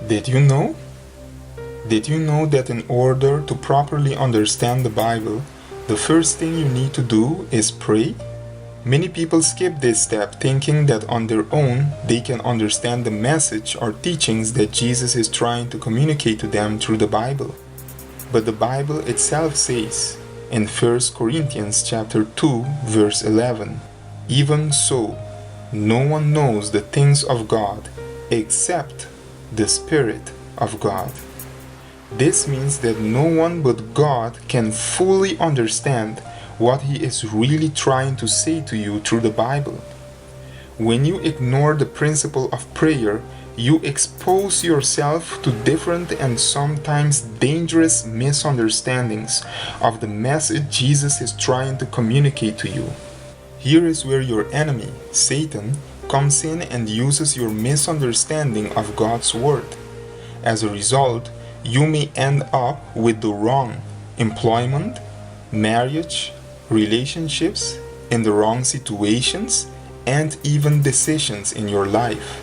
Did you know? Did you know that in order to properly understand the Bible, the first thing you need to do is pray? Many people skip this step thinking that on their own they can understand the message or teachings that Jesus is trying to communicate to them through the Bible. But the Bible itself says in 1 Corinthians chapter 2 verse 11, "Even so, no one knows the things of God except the Spirit of God." This means that no one but God can fully understand what He is really trying to say to you through the Bible. When you ignore the principle of prayer, you expose yourself to different and sometimes dangerous misunderstandings of the message Jesus is trying to communicate to you. Here is where your enemy, Satan, comes in and uses your misunderstanding of God's Word. As a result, you may end up with the wrong employment, marriage, relationships, in the wrong situations, and even decisions in your life.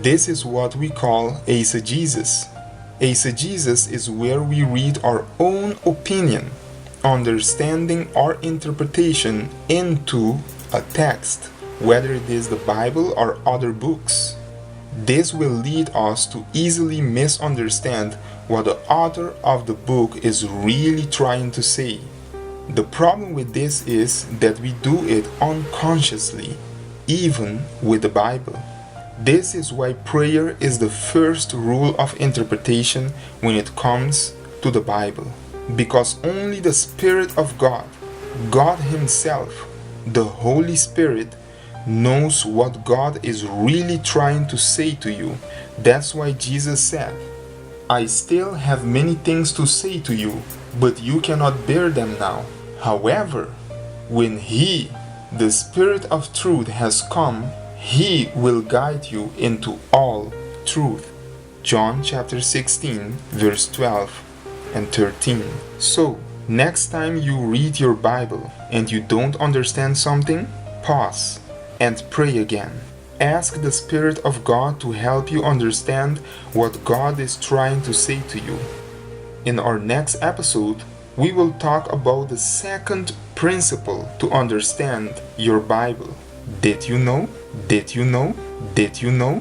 This is what we call eisegesis. Eisegesis is where we read our own opinion, understanding or interpretation into a text, whether it is the Bible or other books. This will lead us to easily misunderstand what the author of the book is really trying to say. The problem with this is that we do it unconsciously, even with the Bible. This is why prayer is the first rule of interpretation when it comes to the Bible. Because only the Spirit of God, God Himself, the Holy Spirit, knows what God is really trying to say to you. That's why Jesus said, "I still have many things to say to you, but you cannot bear them now. However, when He, the Spirit of truth, has come, He will guide you into all truth." John chapter 16 verse 12 and 13. So, next time you read your Bible and you don't understand something, pause and pray again. Ask the Spirit of God to help you understand what God is trying to say to you. In our next episode, we will talk about the second principle to understand your Bible. Did you know? Did you know? Did you know?